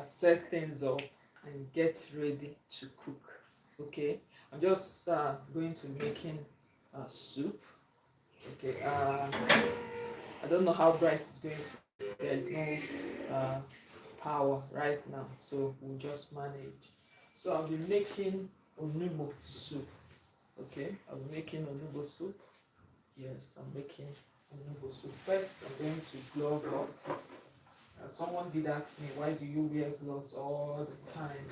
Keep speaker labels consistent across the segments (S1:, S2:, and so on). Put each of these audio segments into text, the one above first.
S1: set things up and get ready to cook. Okay, I'm just going to making soup. Okay, I don't know how bright it's going to be. There is no power right now, so we'll just manage. So I'll be making onugbo soup. Okay, I'll be making onugbo soup. Yes, I'm making onugbo soup. First, I'm going to glove up. Someone did ask me, why do you wear gloves all the time?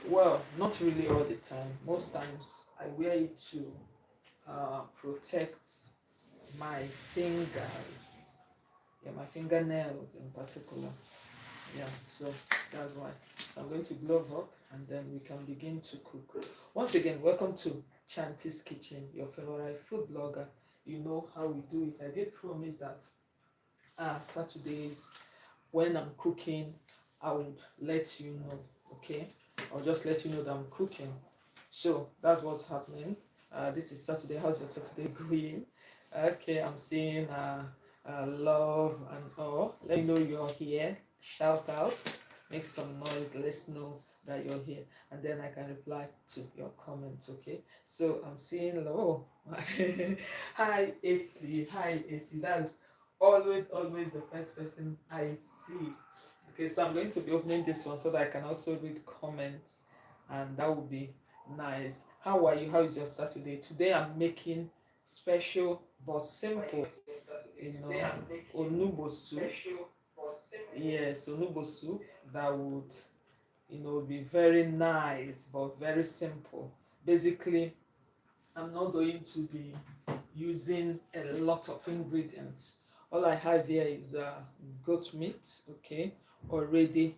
S1: Well, not really all the time. Most times I wear it to protect my fingers, yeah, my fingernails in particular. Yeah, so that's why. So I'm going to glove up and then we can begin to cook. Once again, welcome to Chanty's Kitchen, your favorite food blogger. You know how we do it. I did promise that Saturdays when I'm cooking, I would let you know. Okay, I'll just let you know that I'm cooking. So that's what's happening. This is Saturday. How's your Saturday going? Okay, I'm seeing love and all. Let me know you're here. Shout out, make some noise. Let's know that you're here, and then I can reply to your comments. Okay. So I'm seeing love. Oh, hi AC. Hi AC. That's always the first person I see. Okay, so I'm going to be opening this one so that I can also read comments, and that would be nice. How are you? How is your Saturday? Today I'm making special but simple, you know, onugbo soup. Yes, onugbo soup that would, be very nice but very simple. Basically, I'm not going to be using a lot of ingredients. All I have here is goat meat, okay, already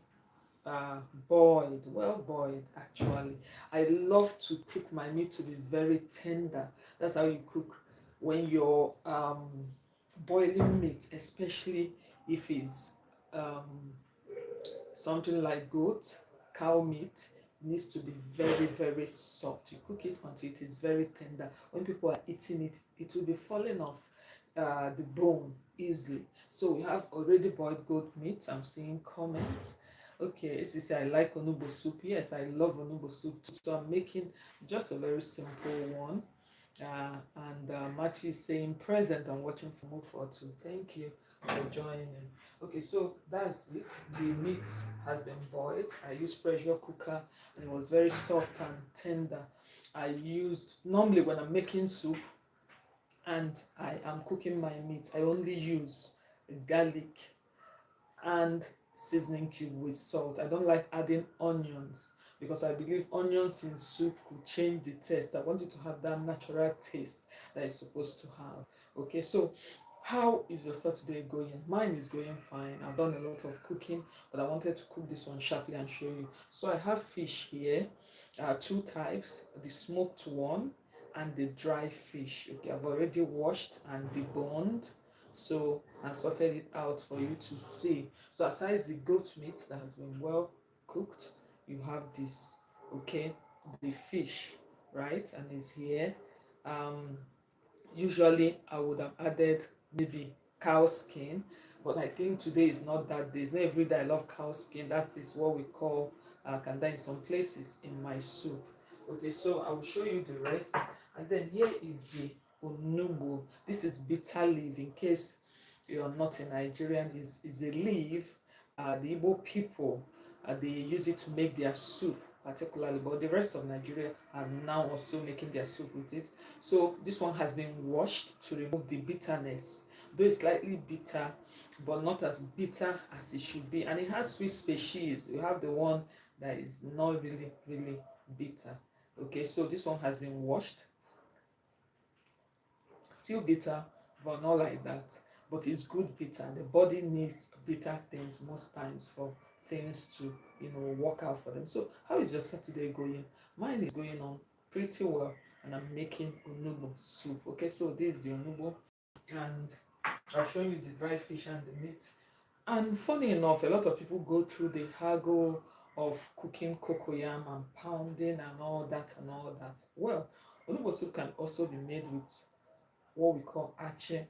S1: uh, boiled, well boiled actually. I love to cook my meat to be very tender. That's how you cook when you're boiling meat, especially if it's um, something like goat, cow meat. It needs to be very soft. You cook it until it is very tender. When people are eating it, it will be falling off the bone easily. So we have already boiled goat meat. I'm seeing comments. Okay, as you say, I like onugbo soup. Yes, I love onugbo soup too. So I'm making just a very simple one. And Matthew is saying present and watching from Mufo too. Thank you for joining. Okay, so that's it. The meat has been boiled. I used pressure cooker and it was very soft and tender. I used normally when I'm making soup and I am cooking my meat, I only use garlic and seasoning cube with salt. I don't like adding onions because I believe onions in soup could change the taste. I want you to have that natural taste that it's supposed to have. Okay, so how is your Saturday going? Mine is going fine. I've done a lot of cooking, but I wanted to cook this one sharply and show you. So I have fish here, two types, the smoked one and the dry fish. Okay, I've already washed and deboned, so I sorted it out for you to see. So aside the goat meat that has been well cooked, you have this, okay, the fish, right, and it's here. um Usually I would have added maybe cow skin, but I think today is not that day. It's not every day I love cow skin. That is what we call kanda in some places in my soup. Okay, so I will show you the rest. And then here is the onugbo. This is bitter leaf. In case you're not a Nigerian, is a leaf. The Igbo people, they use it to make their soup particularly, but the rest of Nigeria are now also making their soup with it. So this one has been washed to remove the bitterness. Though it's slightly bitter, but not as bitter as it should be. And it has sweet species. You have the one that is not really bitter. Okay, so this one has been washed. Still bitter, but not like that. But it's good bitter. The body needs bitter things most times for things to, work out for them. So how is your Saturday going? Mine is going on pretty well, and I'm making onugbo soup. Okay, so this is the onugbo, and I've shown you the dry fish and the meat. And funny enough, a lot of people go through the haggle of cooking cocoyam and pounding and all that and all that. Well, onugbo soup can also be made with what we call ache,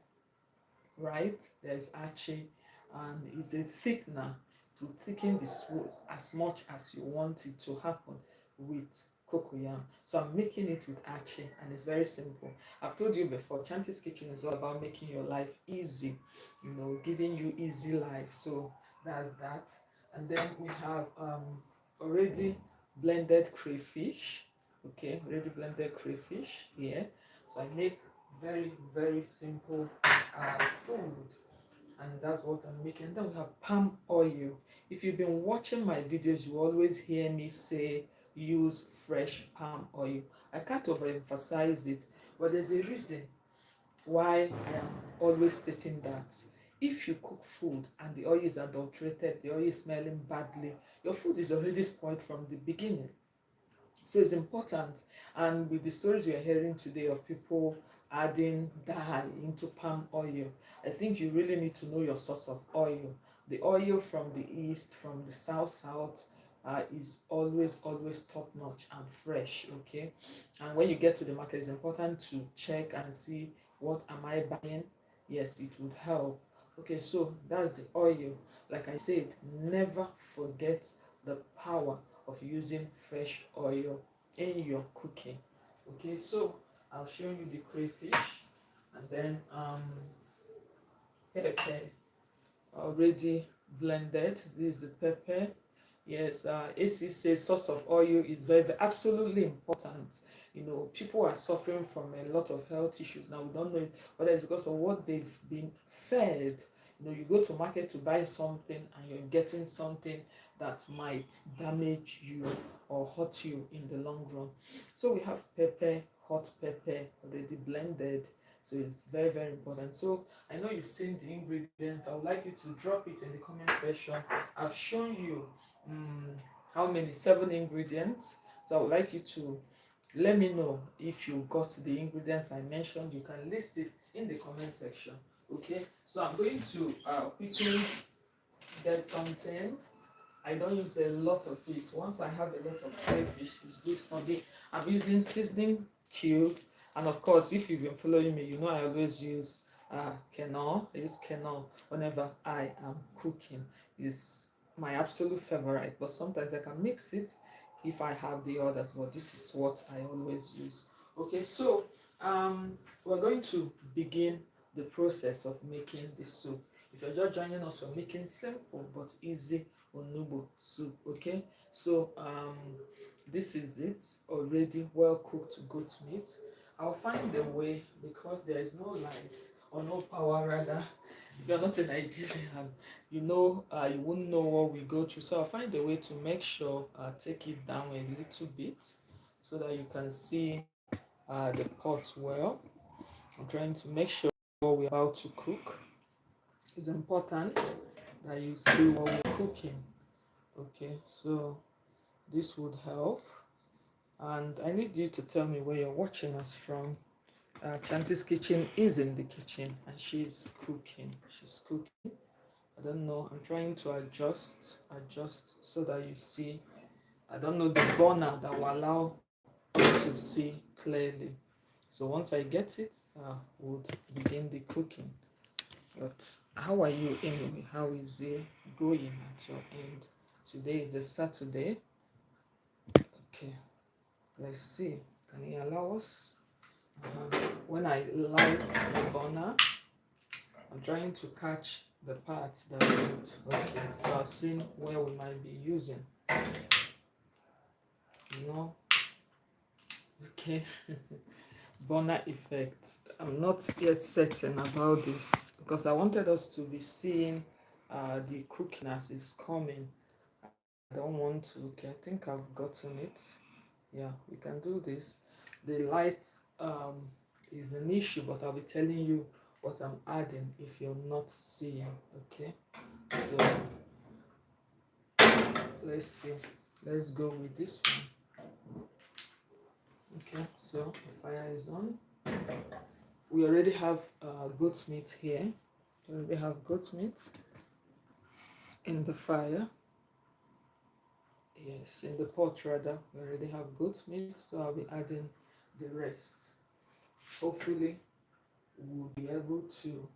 S1: right? There's ache, and it's a thickener. It to thicken the soup as much as you want it to happen with cocoyam. So I'm making it with achi, and it's very simple. I've told you before, Chanty's Kitchen is all about making your life easy, giving you easy life. So that's that. And then we have already blended crayfish. Okay, already blended crayfish here. So I make very, very simple food, and that's what I'm making. Then we have palm oil. If you've been watching my videos, you always hear me say use fresh palm oil. I can't overemphasize it, but there's a reason why I am always stating that. If you cook food and the oil is adulterated, the oil is smelling badly, your food is already spoiled from the beginning. So it's important. And with the stories we are hearing today of people adding dye into palm oil, I think you really need to know your source of oil. The oil from the east, from the south, is always top notch and fresh. Okay, and when you get to the market, it's important to check and see what am I buying. Yes, it would help. Okay, so that's the oil. Like I said, never forget the power of using fresh oil in your cooking. Okay, so I'll show you the crayfish, and then pepper already blended. This is the pepper. Yes, AC says source of oil is very absolutely important. People are suffering from a lot of health issues now. We don't know whether it's because of what they've been fed. You go to market to buy something and you're getting something that might damage you or hurt you in the long run. So we have pepper, hot pepper already blended. So it's very, very important. So I know you've seen the ingredients. I would like you to drop it in the comment section. I've shown you how many? 7 ingredients. So I would like you to let me know if you got the ingredients I mentioned. You can list it in the comment section. Okay, so I'm going to quickly get something. I don't use a lot of it. Once I have a lot of crayfish, it's good for me. I'm using seasoning cube, and of course, if you've been following me, you know I always use quinoa. I use quinoa whenever I am cooking. It's my absolute favorite, but sometimes I can mix it if I have the others. But this is what I always use. Okay, so we're going to begin the process of making the soup. If you're just joining us, we're making simple but easy Onugbo soup. Okay, so this is it, already well cooked goat meat. I'll find a way, because there is no light or no power rather. If you're not a Nigerian, you wouldn't know what we go through. So I'll find a way to make sure take it down a little bit so that you can see the pot well. I'm trying to make sure what we're about to cook. It's important that you see what we're cooking. Okay, so this would help. And I need you to tell me where you're watching us from. Chanty's kitchen is in the kitchen and she's cooking. She's cooking. I don't know. I'm trying to adjust so that you see. I don't know the burner that will allow us to see clearly. So once I get it, we'll begin the cooking. But how are you anyway? How is it going at your end? Today is a Saturday. Okay, let's see. Can you allow us? When I light the burner, I'm trying to catch the parts that are good. Okay, so I've seen where we might be using. Okay. Burner effect. I'm not yet certain about this because I wanted us to be seeing the cooking as it's coming. I don't want to. Okay, I think I've gotten it. Yeah, we can do this. The light is an issue, but I'll be telling you what I'm adding if you're not seeing. Okay, so let's see. Let's go with this one. Okay, so the fire is on. We already have goat meat here. We already have goat meat in the fire. Yes, in the pot rather. We already have goat meat, so I'll be adding the rest. Hopefully, we'll be able to,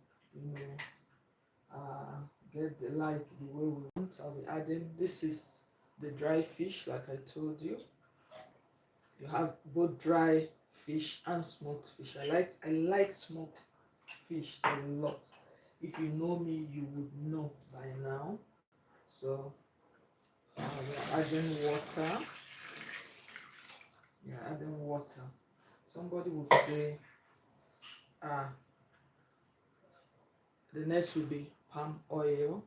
S1: get the light the way we want. I'll be adding, this is the dry fish like I told you. You have both dry fish and smoked fish. I like smoked fish a lot. If you know me, you would know by now. So we're adding water. You're adding water. Somebody would say, ah, the next will be palm oil.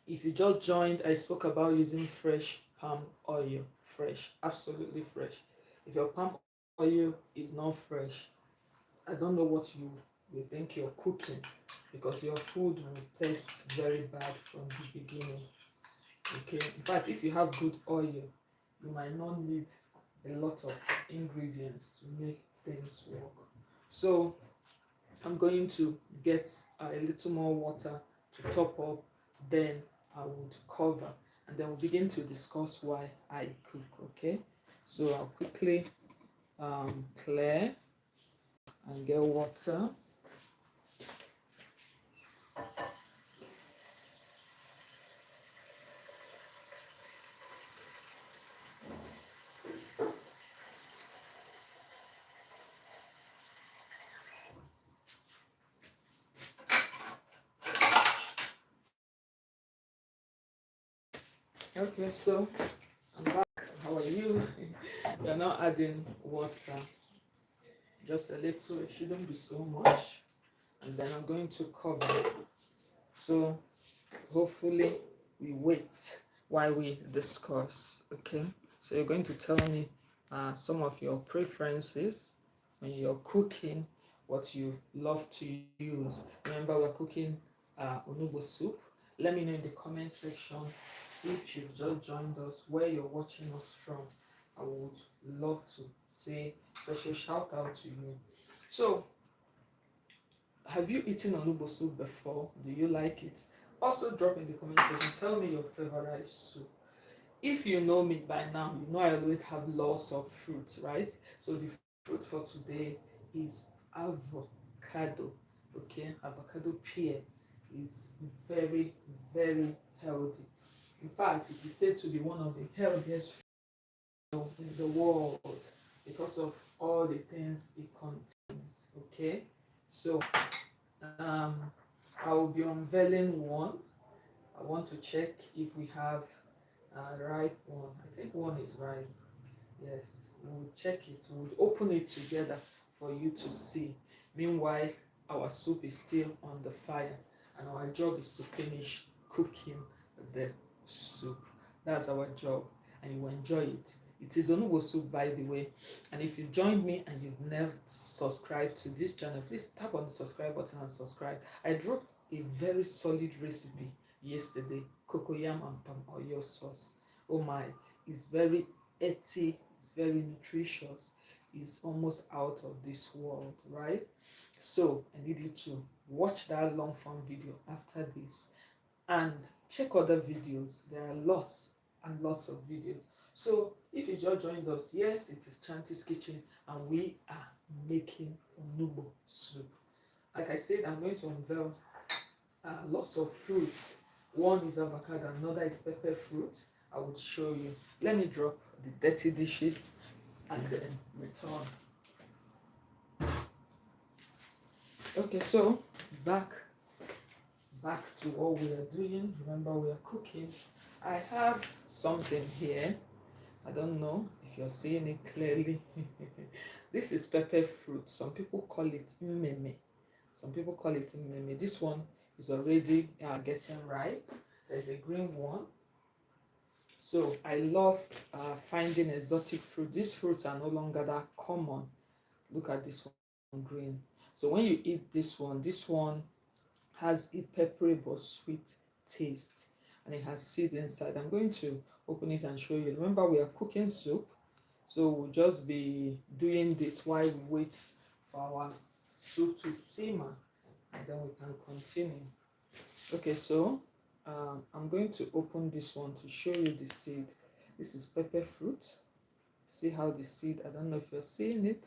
S1: If you just joined, I spoke about using fresh palm oil. Fresh, absolutely fresh. If your palm oil is not fresh, I don't know what you will think you're cooking, because your food will taste very bad from the beginning. Okay, in fact, if you have good oil, you might not need a lot of ingredients to make things work. So I'm going to get a little more water to top up, then I would cover, and then we'll begin to discuss why I cook. Okay, so I'll quickly clear and get water. Okay, so I'm back. How are you? You're not adding water, just a little. It shouldn't be so much. And then I'm going to cover. So hopefully we wait while we discuss. Okay, so you're going to tell me some of your preferences when you're cooking, what you love to use. Remember, we're cooking Onugbo soup. Let me know in the comment section if you've just joined us, where you're watching us from. I would love to say special shout out to you. So, have you eaten Onugbo soup before? Do you like it? Also, drop in the comment section. Tell me your favorite soup. If you know me by now, you know I always have lots of fruit, right? So the fruit for today is avocado. Okay, avocado pear is very, very healthy. In fact, it is said to be one of the healthiest fruit in the world because of all the things it contains. Okay, so um, I will be unveiling one. I want to check if we have ripe one. I think one is ripe. Yes, we'll check it. We'll open it together for you to see. Meanwhile, our soup is still on the fire, and our job is to finish cooking the soup. That's our job, and you will enjoy it. It is Onugbo soup, by the way. And if you've joined me and you've never subscribed to this channel, please tap on the subscribe button and subscribe. I dropped a very solid recipe yesterday, cocoyam and palm oil sauce. Oh my, it's very earthy, it's very nutritious, it's almost out of this world, right? So I need you to watch that long form video after this and check other videos. There are lots and lots of videos. So if you just joined us, yes, it is Chanty's kitchen and we are making Onugbo soup. Like I said, I'm going to unveil lots of fruits. One is avocado, another is pepper fruit. I would show you. Let me drop the dirty dishes and then return. Okay, so back to what we are doing. Remember, we are cooking. I have something here. I don't know if you're seeing it clearly. This is pepper fruit. Some people call it meme. Some people call it meme. This one is already getting ripe. There's a green one. So I love finding exotic fruit. These fruits are no longer that common. Look at this one, green. So when you eat this one has a peppery but sweet taste, and it has seeds inside. I'm going to open it and show you. Remember, we are cooking soup, so we'll just be doing this while we wait for our soup to simmer, and then we can continue. Okay, so I'm going to open this one to show you the seed. This is pepper fruit. See how the seed, I don't know if you're seeing it.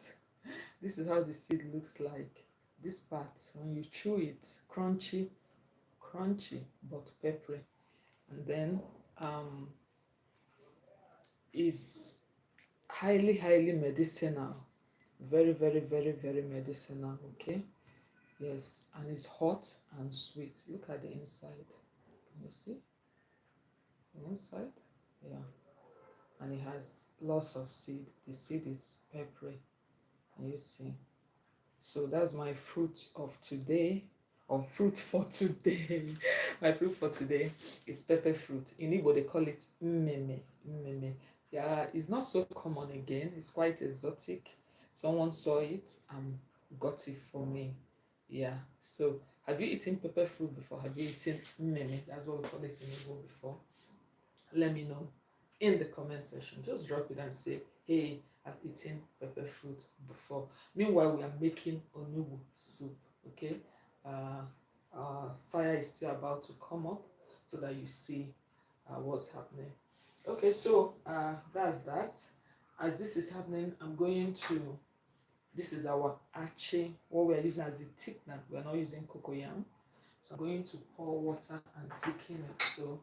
S1: This is how the seed looks like. this part, when you chew it, crunchy, but peppery. And then um, is highly medicinal. Very, very, very, very medicinal. Okay. Yes, and it's hot and sweet. Look at the inside. Can you see the inside? Yeah, and it has lots of seed. The seed is peppery. Can you see? So that's my fruit of today, or fruit for today. My fruit for today is pepper fruit. In Igbo they call it mmeme. Mmeme. Yeah, it's not so common again. It's quite exotic. Someone saw it and got it for me. Yeah. So have you eaten pepper fruit before? Have you eaten mmeme? That's what we call it in Igbo before. Let me know in the comment section. Just drop it and say, hey, I've eaten pepper fruit before. Meanwhile, we are making onugbo soup. Okay, fire is still about to come up so that you see what's happening. Okay, so that's that. As this is happening, I'm going to, this is our achi, what we are using as a thickener. We are not using cocoyam. So I'm going to pour water and thicken it. So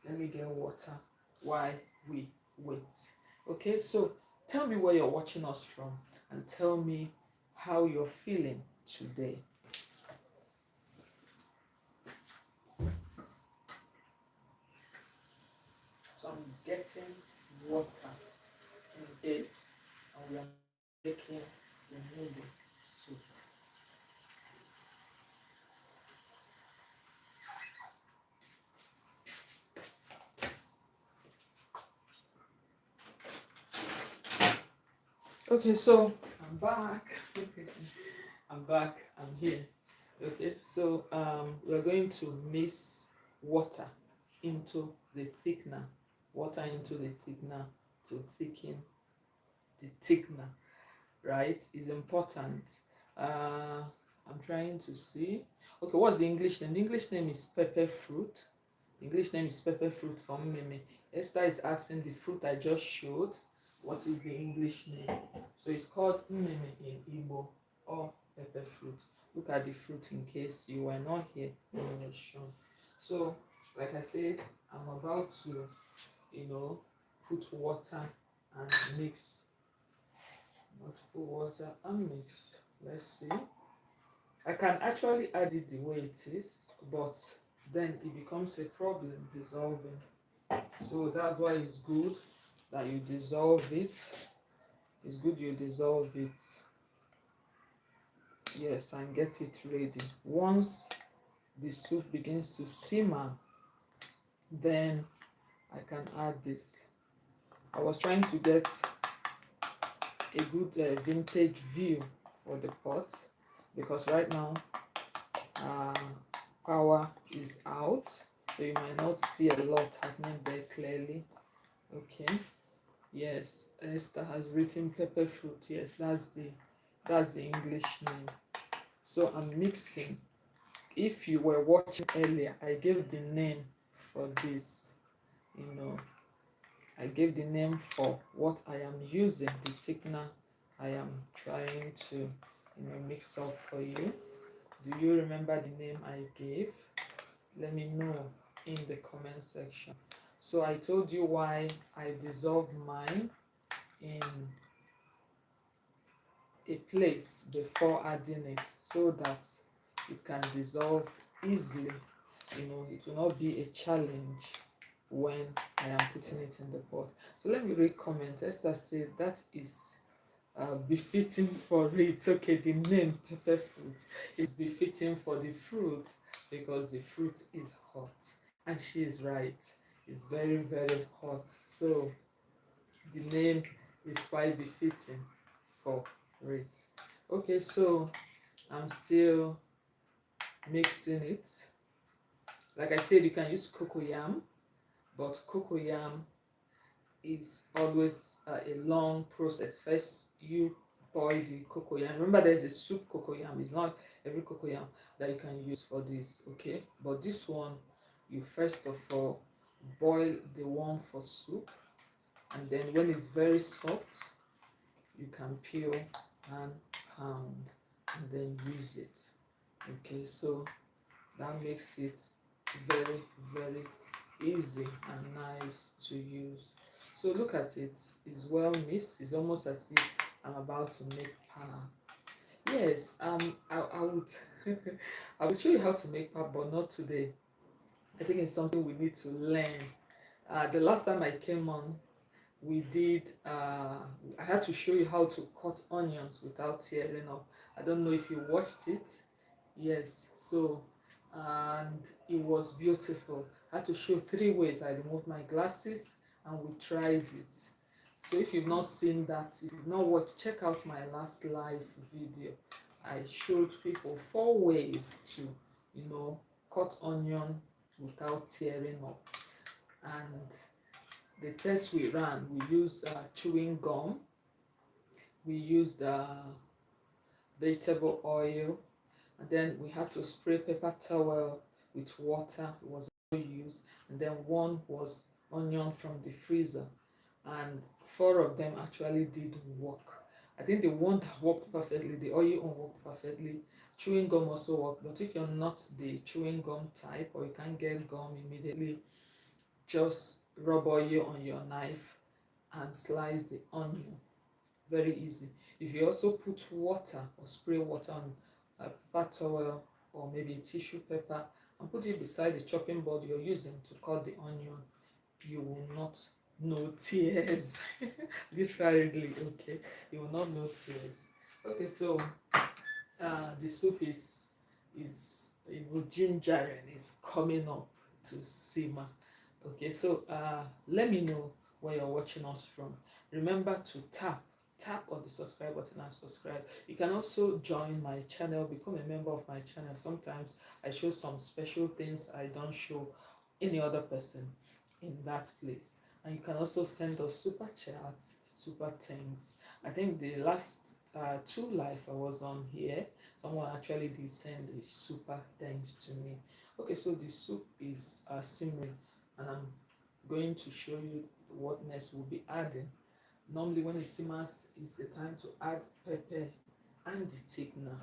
S1: let me get water while we wait. Okay, so tell me where you're watching us from and tell me how you're feeling today. So I'm getting water in this and we are making the noodle soup. Okay, so I'm back. I'm back. I'm here. Okay, so we're going to mix water into the thickener. Water into the thickener to thicken the thickener, right? Is important. I'm trying to see. Okay, what's the English name? The English name is pepper fruit. The English name is pepper fruit from Meme. Esther is asking the fruit I just showed. What is the English name? So it's called Meme in Igbo or pepper fruit. Look at the fruit in case you were not here when it was shown. So, like I said, I'm about to, put water and mix. Not put water and mix. Let's see. I can actually add it the way it is, but then it becomes a problem dissolving. So that's why it's good that you dissolve it. It's good you dissolve it. Yes, and get it ready. Once the soup begins to simmer, then I can add this. I was trying to get a good vintage view for the pot because right now power is out, so you might not see a lot happening there clearly. Okay, yes, Esther has written pepper fruit. Yes, that's the English name. So I'm mixing. If you were watching earlier, I gave the name for this. I gave the name for what I am using, the thickener I am trying to mix up for you. Do you remember the name I gave? Let me know in the comment section. So I told you why I dissolve mine in a plate before adding it so that it can dissolve easily. It will not be a challenge when I am putting it in the pot. So let me read comment. Esther said that is befitting for it. Okay, the name pepper fruit is befitting for the fruit because the fruit is hot. And she is right. It's very, very hot. So the name is quite befitting for it. Okay, so I'm still mixing it. Like I said, you can use cocoyam, but cocoyam is always a long process. First, you boil the cocoyam. Remember, there's a soup cocoyam. It's not every cocoyam that you can use for this, okay? But this one, you first of all boil the one for soup, and then when it's very soft, you can peel and pound and then use it. Okay, so that makes it very, very easy and nice to use. So look at it, it's well mixed. It's almost as if I'm about to make pap. Yes, I would I will show you how to make pap, but not today. I think it's something we need to learn. The last time I came on, we did I had to show you how to cut onions without tearing up. I don't know if you watched it. Yes, so and it was beautiful. I had to show 3 ways. I removed my glasses and we tried it. So if you've not seen that, if you've not watched, check out my last live video. I showed people 4 ways to, cut onion without tearing up. And the test we ran, we used chewing gum, we used vegetable oil, and then we had to spray paper towel with water. It was also used, and then one was onion from the freezer, and 4 of them actually did work. I think the one that worked perfectly, the oil one worked perfectly. Chewing gum also worked, but if you're not the chewing gum type or you can't get gum immediately, just rub oil on your knife and slice the onion. Very easy. If you also put water or spray water on a paper towel or maybe a tissue paper and put it beside the chopping board you're using to cut the onion, you will not know tears. Literally, okay, you will not know tears. Okay, so the soup is gingering, is coming up to simmer. Okay, so let me know where you're watching us from. Remember to tap on the subscribe button and subscribe. You can also join my channel, become a member of my channel. Sometimes I show some special things I don't show any other person in that place. And you can also send us super chats, super thanks. I think the last 2 live I was on here, someone actually did send a super thanks to me. Okay, so the soup is simmering, and I'm going to show you what next we'll be adding. Normally when it simmers, it's the time to add pepper and the thickener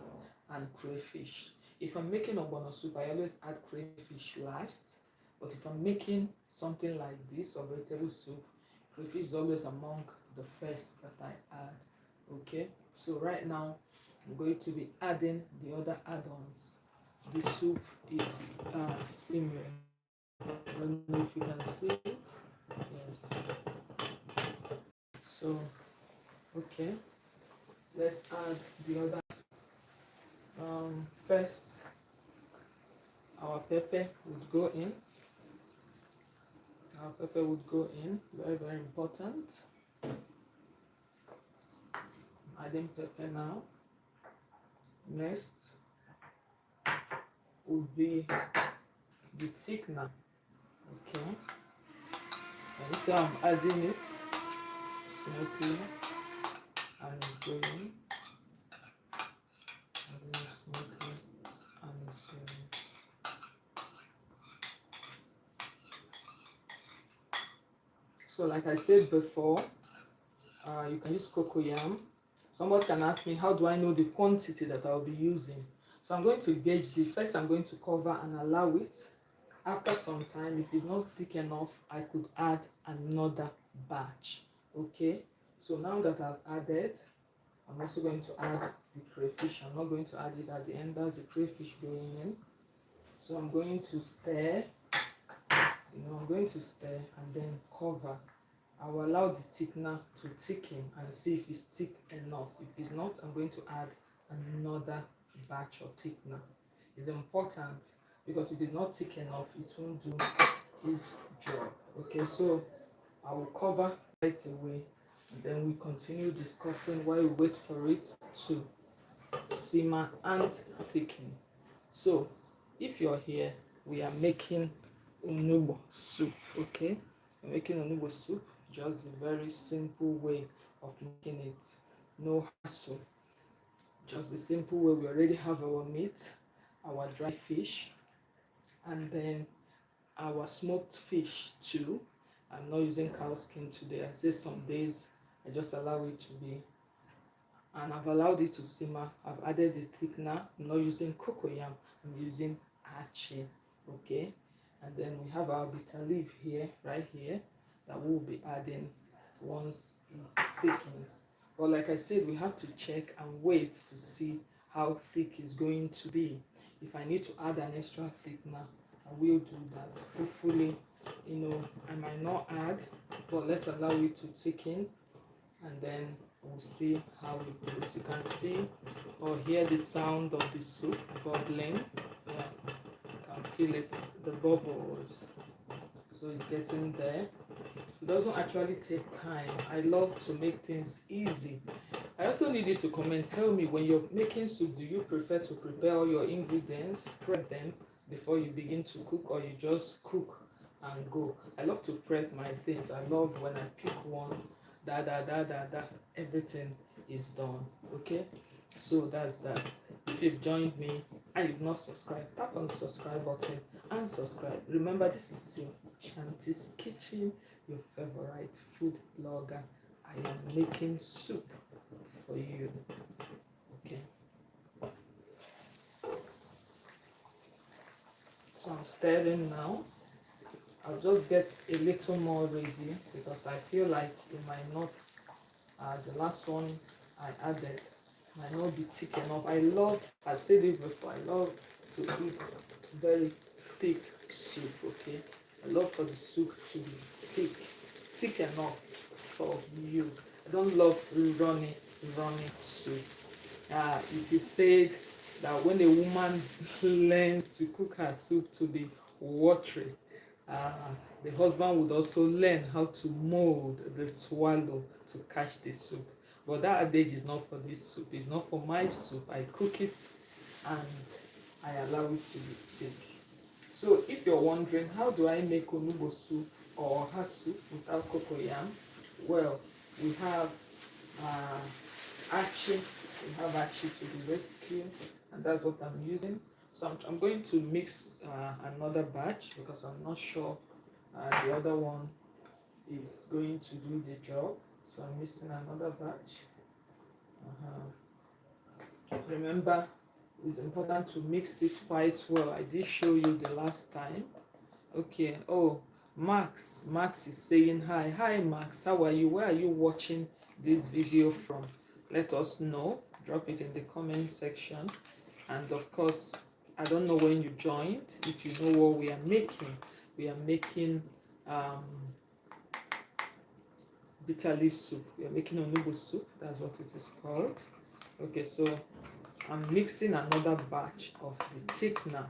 S1: and crayfish. If I'm making ogbono soup, I always add crayfish last, but if I'm making something like this or vegetable soup, crayfish is always among the first that I add. Okay, so right now I'm going to be adding the other add-ons. The soup is simmering. I don't know if you can see it. Yes. So, okay, let's add the other. First, our pepper would go in. Our pepper would go in. Very, very important. Adding pepper now. Next would be the thickener. Okay. And you see I'm adding it smoothly and it's going. Adding it smoothly and it's going. So like I said before, you can use cocoyam. Somebody can ask me, how do I know the quantity that I'll be using? So I'm going to gauge this. First, I'm going to cover and allow it. After some time, if it's not thick enough, I could add another batch. Okay, so now that I've added, I'm also going to add the crayfish. I'm not going to add it at the end. That's the crayfish going in. So I'm going to stir. I'm going to stir and then cover. I will allow the thickener to thicken and see if it's thick enough. If it's not, I'm going to add another batch of thickener. It's important because if it's not thick enough, it won't do its job. Okay, so I will cover right away and then we continue discussing while we wait for it to simmer and thicken. So if you're here, we are making Onugbo soup. Okay, we're making Onugbo soup, just a very simple way of making it. No hassle, just the simple way. We already have our meat, our dry fish, and then our smoked fish too. I'm not using cow skin today. I say some days I just allow it to be and I've allowed it to simmer. I've added the thickener. I'm not using cocoyam, I'm using achi. Okay, and then we have our bitter leaf here, right here, that we'll be adding once it thickens. But like I said, we have to check and wait to see how thick it's going to be. If I need to add an extra thickener, I will do that. Hopefully, I might not add, but let's allow it to thicken, and then we'll see how it goes. You can see or hear the sound of the soup bubbling. Yeah, you can feel it, the bubbles. So it's getting there. It doesn't actually take time. I love to make things easy. I also need you to comment. Tell me, when you're making soup, do you prefer to prepare all your ingredients, prep them before you begin to cook, or you just cook and go? I love to prep my things. I love when I pick one, everything is done. Okay, so that's that. If you've joined me and you've not subscribed, tap on the subscribe button and subscribe. Remember, this is still Chanty's Kitchen, your favorite food blogger. I am making soup for you. Okay, so I'm stirring now. I'll just get a little more ready because I feel like it might not, the last one I added might not be thick enough. I said it before, I love to eat very thick soup. Okay, I love for the soup to be thick enough for you. I don't love runny soup. It is said that when a woman learns to cook her soup to be watery, uh, the husband would also learn how to mold the swallow to catch the soup. But that adage is not for this soup. It's not for my soup. I cook it and I allow it to be thick. So if you're wondering, how do I make onugbo soup or oha soup without cocoyam? Well, we have achi. We have achi to the rescue, and that's what I'm using. So I'm going to mix another batch because I'm not sure the other one is going to do the job. So I'm mixing another batch. Remember, it's important to mix it quite well. I did show you the last time. Okay. Oh, Max is saying hi. Hi Max, how are you? Where are you watching this video from? Let us know. Drop it in the comment section. And of course, I don't know when you joined. If you know what we are making bitter leaf soup. We are making onugbo soup. That's what it is called. Okay, so I'm mixing another batch of the thickener.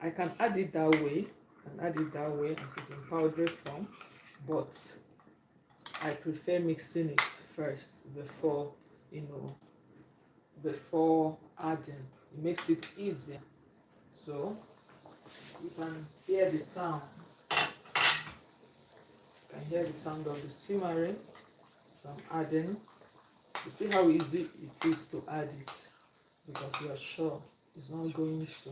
S1: I can add it that way. As it's in powdery form, but I prefer mixing it first before adding. It makes it easier. So you can hear the sound. You can hear the sound of the simmering. So I'm adding. You see how easy it is to add it because you are sure it's not going to,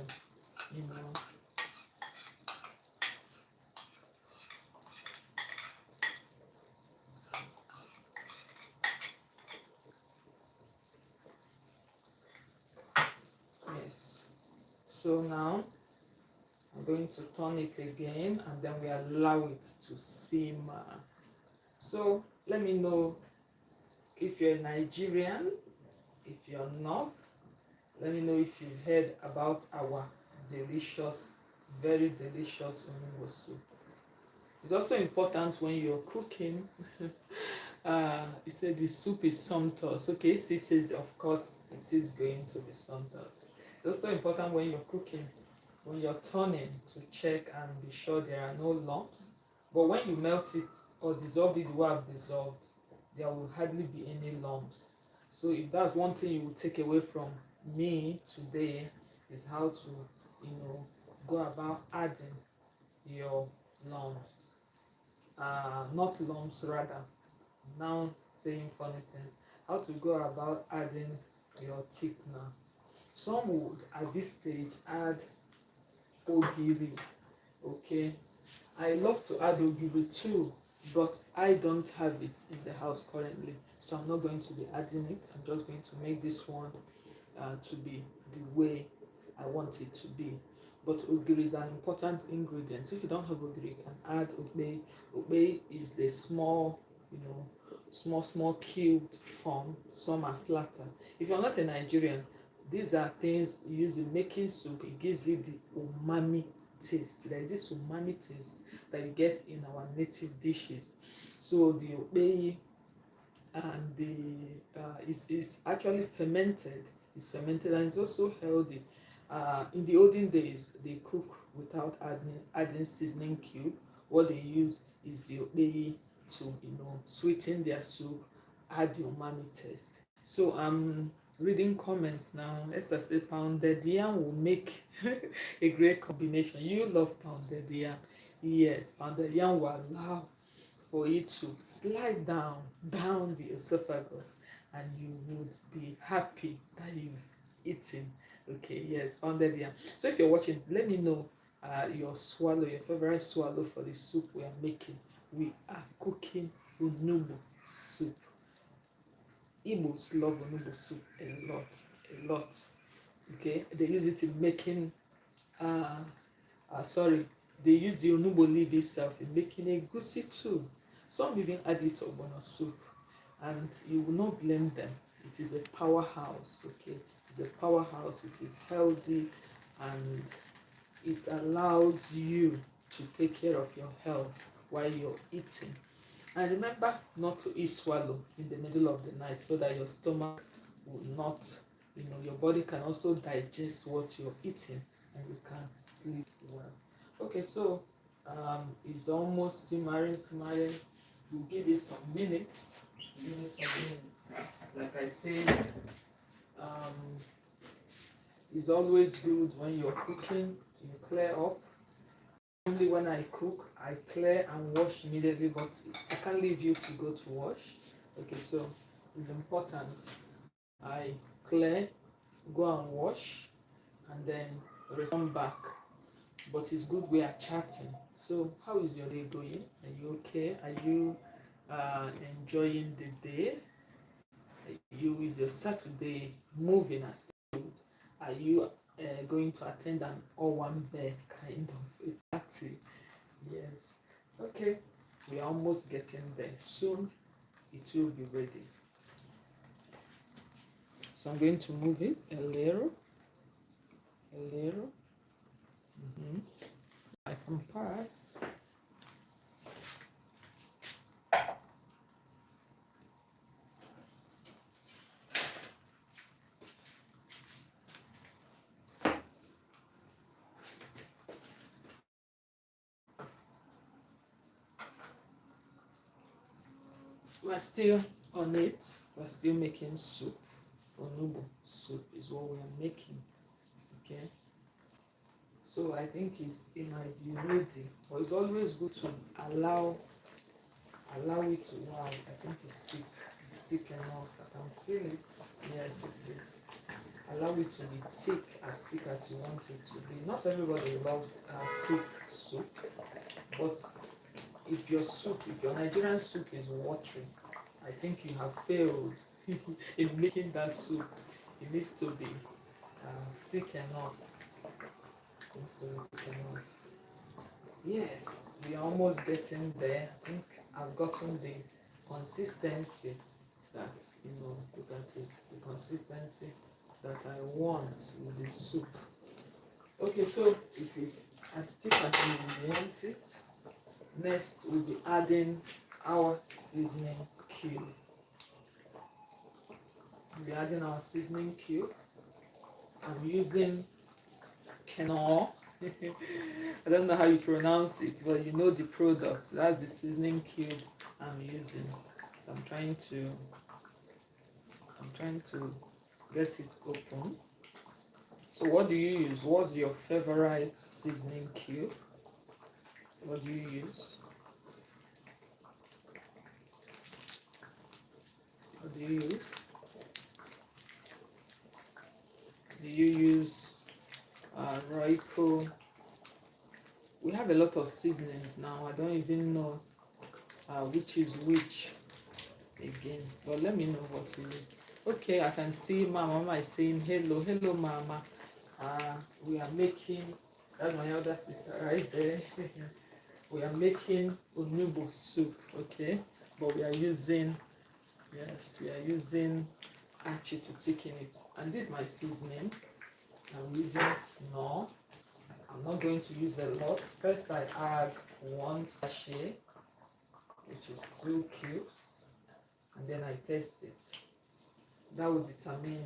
S1: Yes. So now I'm going to turn it again and then we allow it to simmer. So let me know if you're Nigerian, if you're not. Let me know if you've heard about our delicious, very delicious onugbo soup. It's also important when you're cooking. He said the soup is sumptuous. Okay, he says of course it is going to be sumptuous. It's also important when you're cooking, when you're turning, to check and be sure there are no lumps. But when you melt it or dissolve it, you have dissolved, there will hardly be any lumps. So if that's one thing you will take away from me today, is how to go about adding your lumps. Not lumps, rather, now saying funny thing, how to go about adding your thickener. Some would at this stage add ogiri. Okay, I love to add ogiri too, but I don't have it in the house currently, so I'm not going to be adding it. I'm just going to make this one to be the way I want it to be. But ogiri is an important ingredient. If you don't have ogiri, you can add ugbe. Ugbe is a small, small cubed form. Some are flatter. If you're not a Nigerian, these are things you use in making soup. It gives it the umami taste. There is this umami taste that you get in our native dishes. So the ugbe and the is actually fermented. It's fermented and it's also healthy. In the olden days, they cook without adding seasoning cube. What they use is the okpeyi to sweeten their soup, add the umami taste. So I'm reading comments now. Esther said pounded yam will make a great combination. You love pounded yam. Yes, pounded yam will allow for it to slide down the esophagus, and you would be happy that you've eaten. Okay, yes, pounded yam. So if you're watching, let me know your favorite swallow for the soup we are making. We are cooking Onugbo soup. Igbos love Onugbo soup a lot. Okay, they use it in making sorry, they use the Onugbo leaf itself in making a goosey too. Some even add it to ogbono soup, and you will not blame them. It is a powerhouse, okay? It's a powerhouse, it is healthy, and it allows you to take care of your health while you're eating. And remember not to eat swallow in the middle of the night so that your stomach will not, your body can also digest what you're eating and you can sleep well. Okay, so it's almost simmering. We'll give it some minutes. Like I said, it's always good when you're cooking, you clear up. Only when I cook, I clear and wash immediately, but I can't leave you to go to wash. Okay, so it's important. I clear, go and wash, and then return back. But it's good we are chatting. So how is your day going? Are you okay? Are you enjoying the day? Is your Saturday moving as good? Are you going to attend an all one bear kind of a party? Yes. Okay. We are almost getting there. Soon it will be ready. So I'm going to move it a little. I can pass. We're still on it. We're still making soup. Onugbo soup is what we are making. Okay. So I think it might be ready, but it's always good to allow it to wow. I think it's thick enough. I can feel it. Yes, it is. Allow it to be thick as you want it to be. Not everybody loves thick soup, but if your Nigerian soup is watery, I think you have failed in making that soup. It needs to be thick enough. Thick enough. Yes, we are almost getting there. I think I've gotten the consistency that, look at it, the consistency that I want with the soup. Okay, so it is as thick as you want it. Next, we'll be adding our seasoning cube. We'll be adding our seasoning cube. I'm using Knorr. I don't know how you pronounce it, but you know the product. That's the seasoning cube I'm using. So I'm trying to get it open. So what do you use? What's your favorite seasoning cube? What do you use? What do you use? Do you use Royco? We have a lot of seasonings now. I don't even know which is which. again, but let me know what you need. Okay, I can see Mama is saying hello, hello, Mama. We are making, that's my elder sister right there. We are making Onugbo soup, okay? But we are using, yes, we are using achi to thicken it. And this is my seasoning. I'm using no. I'm not going to use a lot. First, I add 1 sachet, which is 2 cubes, and then I taste it. That will determine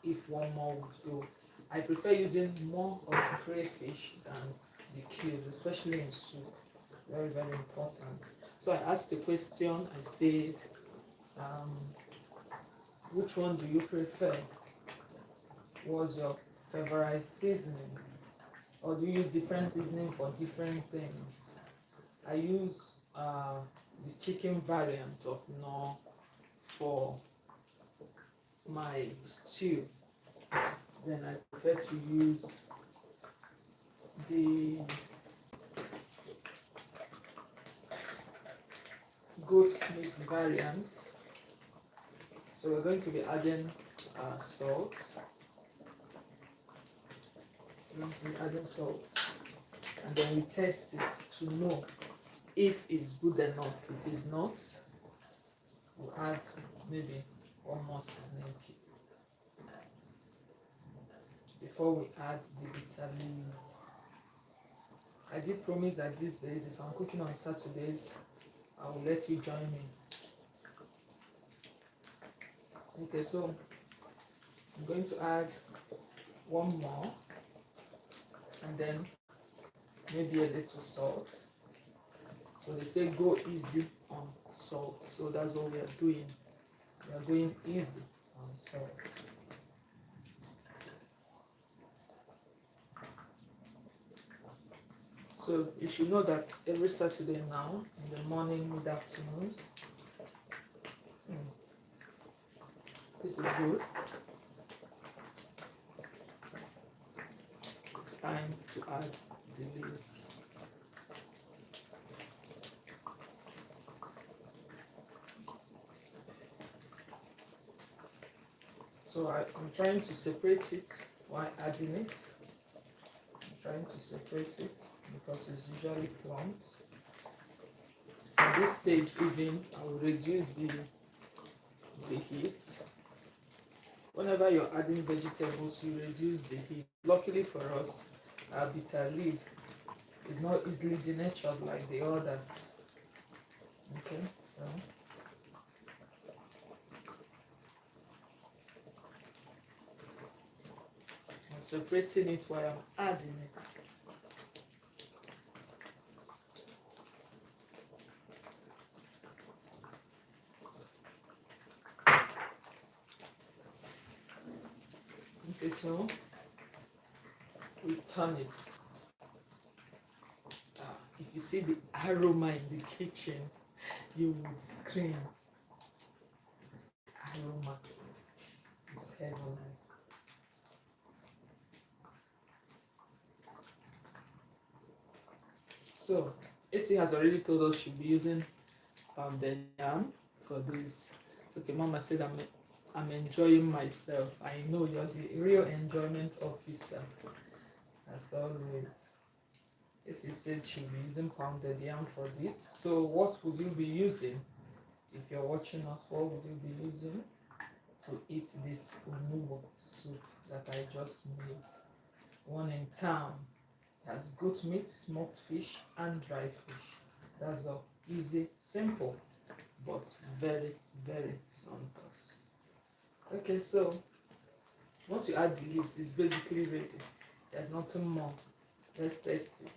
S1: if one more would go. I prefer using more of the crayfish than the cubes, especially in soup. Very, very important. So I asked the question, I said, which one do you prefer? What's your favorite seasoning? Or do you use different seasoning for different things? I use the chicken variant of no for my stew. Then I prefer to use the goat meat variant. So we're going to be adding salt. We're going to be adding salt, and then we test it to know if it's good enough. If it's not, we'll add maybe one more seasoning cube before we add the bitter leaf. I did promise that these days, if I'm cooking on Saturdays, I will let you join me. Okay, so I'm going to add one more, and then maybe a little salt. So they say go easy on salt, so that's what we are doing. We are going easy on salt. So you should know that every Saturday now, in the morning, mid-afternoons, this is good. It's time to add the leaves. So I'm trying to separate it while adding it. I'm trying to separate it because it's usually plumped. At this stage even, I will reduce the heat. Whenever you're adding vegetables, you reduce the heat. Luckily for us, our bitter leaf is not easily denatured like the others. Okay, so I'm separating it while I'm adding it. Okay, so we turn it. If you see the aroma in the kitchen, you would scream. Aroma is heavenly. So, AC has already told us she'll be using the yam for this. Okay, Mama said I'm enjoying myself. I know you're the real enjoyment officer. As always. AC says she'll be using pounded yam for this. So what would you be using? If you're watching us, what would you be using to eat this Onugbo soup that I just made? One in town. It has goat meat, smoked fish, and dried fish. That's all. Easy, simple, but very, very sumptuous. Okay, so once you add the leaves, it's basically ready. There's nothing more. Let's taste it.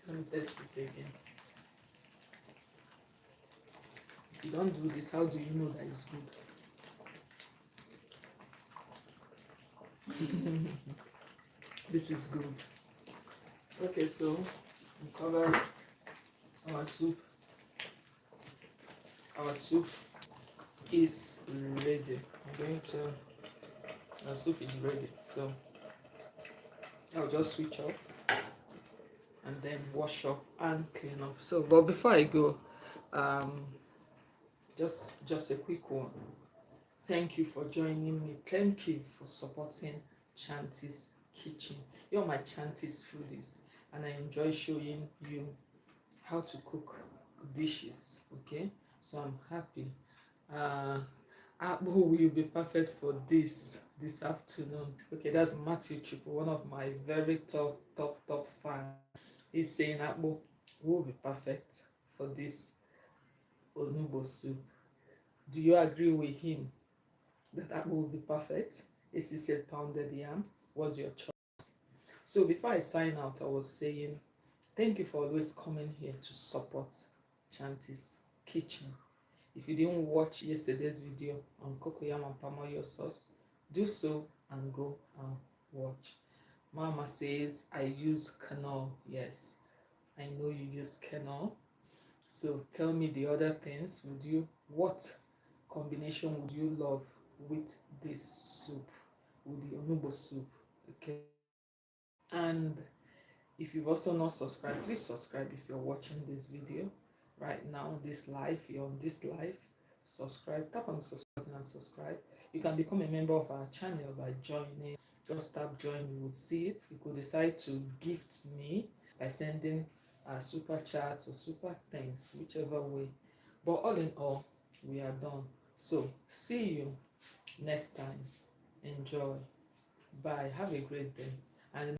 S1: Let me test it again. If you don't do this, how do you know that it's good? This is good. Okay, so we cover it. Our soup is ready. Our soup is ready. So I'll just switch off. and then wash up and clean up. So but before I go, um just a quick one. Thank you for joining me. Thank you for supporting Chanty's Kitchen. You're my Chanty's foodies, and I enjoy showing you how to cook dishes. Okay, so I'm happy. uh Apple will be perfect for this afternoon. Okay, that's Matthew Triple, one of my very top fans. He's saying Apple will be perfect for this Onugbo soup. Do you agree with him that Apple will be perfect? Is he said pounded yam? What's your choice? So before I sign out, I was saying thank you for always coming here to support Chanty's Kitchen. If you didn't watch yesterday's video on cocoyam and palm oil sauce, do so and go and watch. Mama says I use canola. Yes, I know you use canola. So tell me the other things. What combination would you love with this soup, with the Onugbo soup? Okay. And if you've also not subscribed, please subscribe if you're watching this video right now, this live, you're on this live. Subscribe, tap on the subscribe button and subscribe. You can become a member of our channel by joining. Just tap join, you will see it. You could decide to gift me by sending super chats or super thanks, whichever way. But all in all, we are done. So see you next time. Enjoy. Bye. Have a great day.